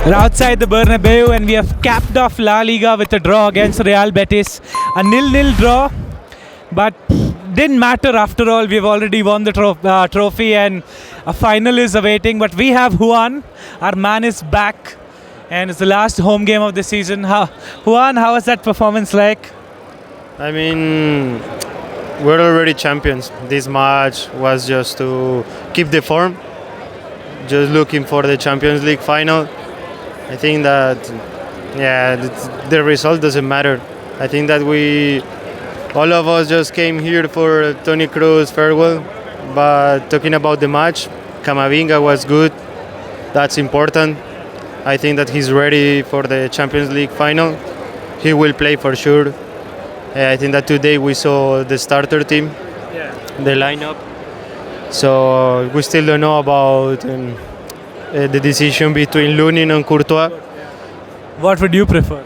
We're outside the Bernabeu and we have capped off La Liga with a draw against Real Betis. A 0-0 draw, but didn't matter after all. We've already won the trophy and a final is awaiting. But we have Juan, our man is back and it's the last home game of the season. Juan, how was that performance like? I mean, we're already champions. This match was just to keep the form, just looking for the Champions League final. I think that, the result doesn't matter. I think that all of us just came here for Toni Kroos farewell. But talking about the match, Camavinga was good. That's important. I think that he's ready for the Champions League final. He will play for sure. I think that today we saw the starter team, the lineup. So we still don't know about the decision between Lunin and Courtois. What would you prefer?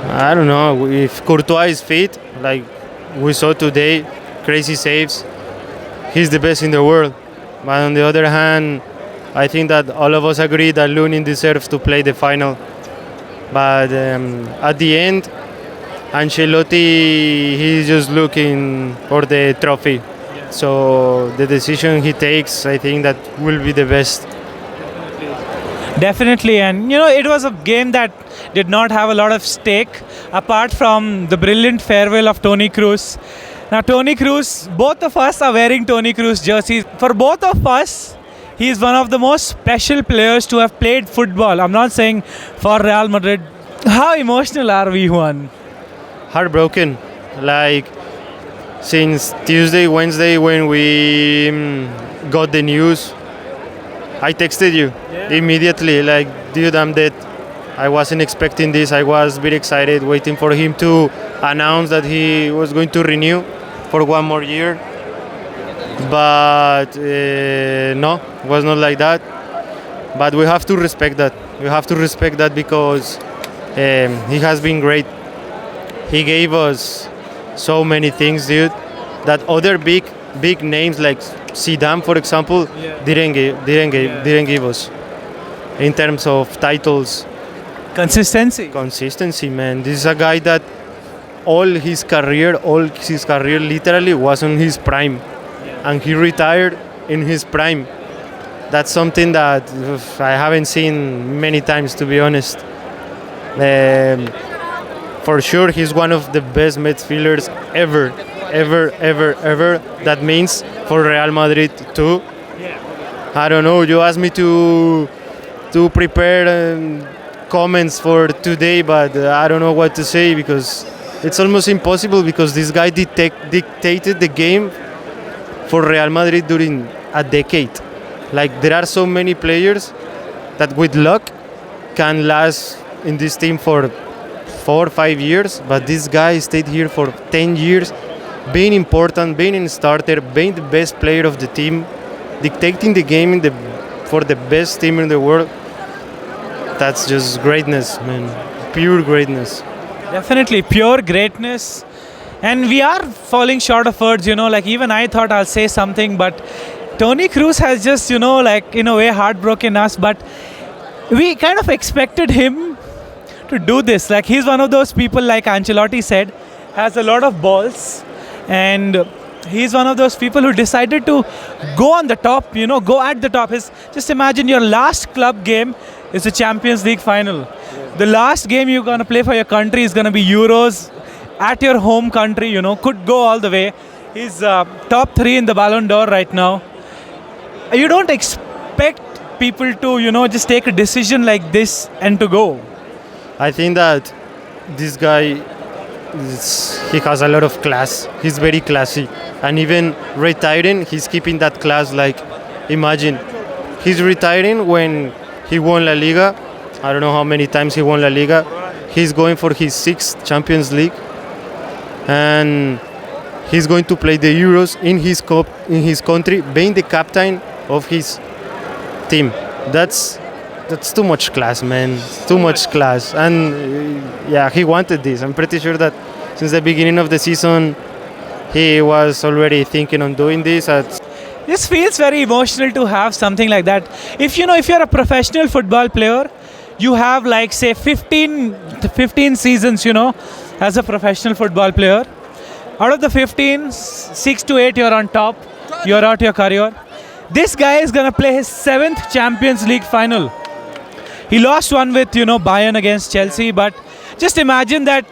I don't know. If Courtois is fit, like we saw today, crazy saves, he's the best in the world. But on the other hand, I think that all of us agree that Lunin deserves to play the final. But at the end, Ancelotti, he's just looking for the trophy. So the decision he takes, I think that will be the best. Definitely, and it was a game that did not have a lot of stake apart from the brilliant farewell of Toni Kroos. Now Toni Kroos, both of us are wearing Toni Kroos jerseys. For both of us, he is one of the most special players to have played football. I'm not saying for Real Madrid. How emotional are we, Juan? Heartbroken. Like since Tuesday, Wednesday, when we got the news, I texted you immediately, like, dude, I'm dead. I wasn't expecting this. I was very excited, waiting for him to announce that he was going to renew for one more year. But no, it was not like that. But we have to respect that. We have to respect that because he has been great. He gave us so many things, dude, that other big names like Zidane, for example, didn't give us in terms of titles. Consistency, man. This is a guy that all his career literally was on his prime, and he retired in his prime. That's something that I haven't seen many times, to be honest. For sure, he's one of the best midfielders ever. That means for Real Madrid too. I don't know. You asked me to prepare comments for today, but I don't know what to say because it's almost impossible because this guy dictated the game for Real Madrid during a decade. Like there are so many players that with luck can last in this team for 4 or 5 years, but this guy stayed here for 10 years, being important, being a starter, being the best player of the team, dictating the game for the best team in the world. That's just greatness, man. Pure greatness. Definitely, pure greatness. And we are falling short of words, like even I thought I'll say something, but Toni Kroos has just, in a way heartbroken us, but we kind of expected him to do this. Like he's one of those people, like Ancelotti said, has a lot of balls, and he's one of those people who decided to go on the top, go at the top. Just imagine your last club game is the Champions League final. The last game you're going to play for your country is going to be Euros at your home country, could go all the way. He's top 3 in the Ballon d'Or right now. You don't expect people to, just take a decision like this and to go. I think that this guy, he has a lot of class. He's very classy. And even retiring, he's keeping that class. Like, imagine, he's retiring when he won La Liga. I don't know how many times he won La Liga. He's going for his 6th Champions League. And he's going to play the Euros in his country, being the captain of his team. That's too much class, man. Too much class. And he wanted this. I'm pretty sure that since the beginning of the season, he was already thinking on doing this. This feels very emotional to have something like that. If you're a professional football player, you have like say 15 seasons, as a professional football player. Out of the 15, 6 to 8 you're on top. You're out your career. This guy is gonna play his 7th Champions League final. He lost one with Bayern against Chelsea, but just imagine that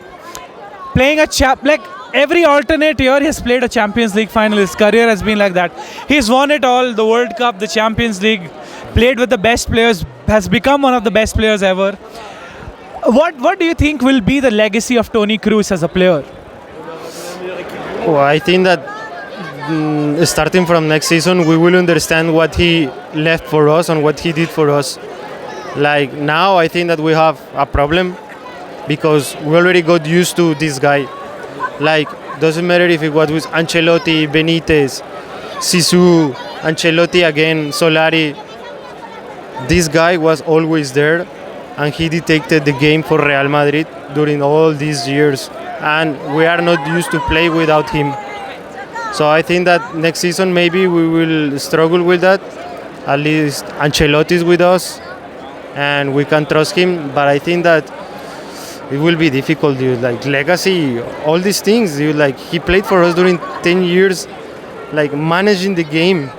playing like every alternate year he's played a Champions League final. His career has been like that. He's won it all: the World Cup, the Champions League. Played with the best players, has become one of the best players ever. What do you think will be the legacy of Toni Kroos as a player? Well, I think that starting from next season, we will understand what he left for us and what he did for us. Like now, I think that we have a problem because we already got used to this guy. Like, doesn't matter if it was with Ancelotti, Benitez, Sisu, Ancelotti again, Solari. This guy was always there, and he dictated the game for Real Madrid during all these years. And we are not used to play without him. So I think that next season maybe we will struggle with that. At least Ancelotti is with us, and we can trust him. But I think that it will be difficult, dude. Like legacy, all these things, dude. Like he played for us during 10 years, like managing the game.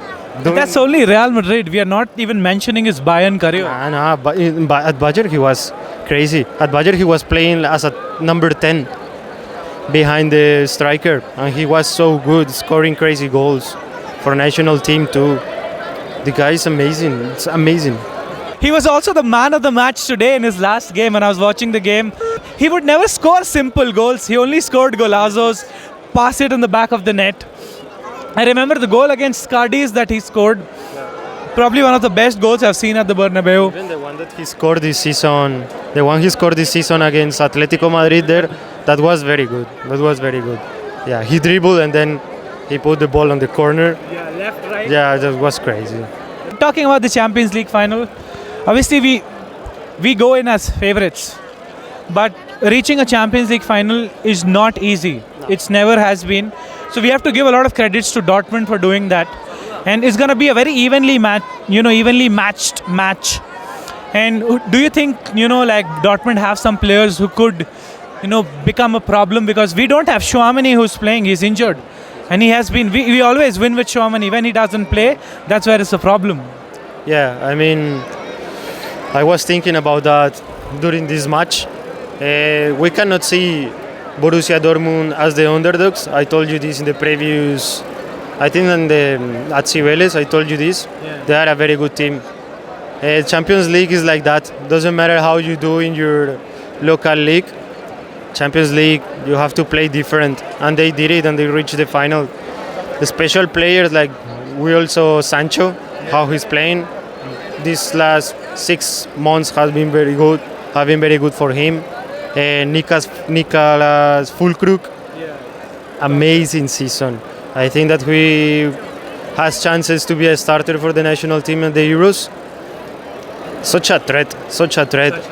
That's only Real Madrid. We are not even mentioning his Bayern career. Nah, but at Bayern he was crazy. At Bayern he was playing as a number 10 behind the striker, and he was so good, scoring crazy goals for national team too. The guy is amazing. It's amazing. He was also the man of the match today in his last game. When I was watching the game, he would never score simple goals. He only scored golazos, pass it in the back of the net. I remember the goal against Cadiz that he scored. Probably one of the best goals I've seen at the Bernabeu. Even the one that he scored this season, against Atletico Madrid there, that was very good. Yeah, he dribbled and then he put the ball on the corner. Yeah, left, right. Yeah, that was crazy. Talking about the Champions League final, obviously we go in as favourites, but reaching a Champions League final is not easy. No. It's never has been. So we have to give a lot of credits to Dortmund for doing that. And it's going to be a very evenly matched match. And do you think, like Dortmund have some players who could, become a problem? Because we don't have Tchouaméni who's playing. He's injured. And he has been, we always win with Tchouaméni. When he doesn't play, that's where it's a problem. Yeah, I mean, I was thinking about that during this match. We cannot see Borussia Dortmund as the underdogs. I told you this in the previous, I think at Cibeles, I told you this. Yeah. They are a very good team. Champions League is like that. Doesn't matter how you do in your local league. Champions League, you have to play different. And they did it and they reached the final. The special players, like we also Sancho, how he's playing. These last 6 months have been very good for him. Nicolas Fulkrug, amazing season. I think that he has chances to be a starter for the national team at the Euros. Such a threat.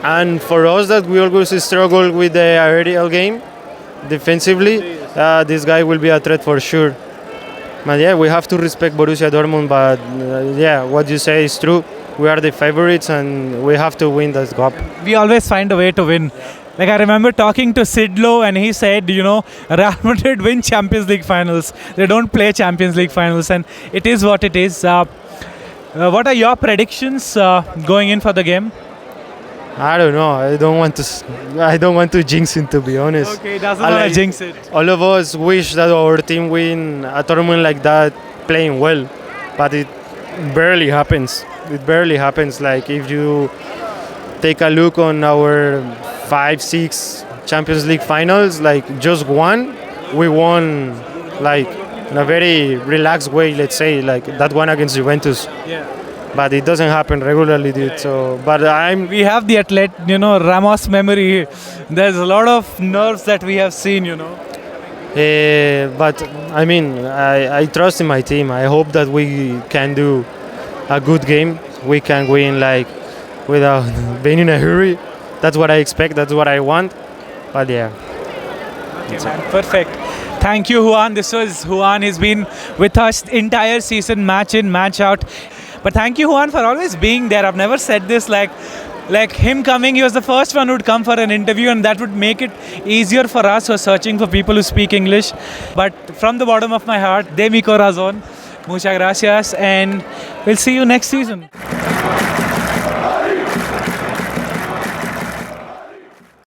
And for us that we always struggle with the aerial game, defensively, this guy will be a threat for sure. But yeah, we have to respect Borussia Dortmund, but what you say is true. We are the favorites and we have to win this cup. We always find a way to win. Like I remember talking to Sidlow and he said, Real Madrid win Champions League finals. They don't play Champions League finals, and it is what it is. What are your predictions going in for the game? I don't know. I don't want to jinx it, to be honest. Okay, doesn't want to jinx it. All of us wish that our team win a tournament like that, playing well, but it barely happens. Like if you take a look on our 5-6 Champions League finals, like just one, we won like in a very relaxed way, let's say, like that one against Juventus. Yeah. But it doesn't happen regularly, dude. So, but we have the athlete, Ramos memory. There's a lot of nerves that we have seen, But I mean, I trust in my team. I hope that we can do a good game. We can win like without being in a hurry. That's what I expect. That's what I want. But yeah. Okay, man. Perfect. Thank you, Juan. This was Juan. He's been with us entire season, match in, match out. But thank you, Juan, for always being there. I've never said this like him coming. He was the first one who'd come for an interview, and that would make it easier for us who are searching for people who speak English. But from the bottom of my heart, de mi corazón, muchas gracias, and we'll see you next season.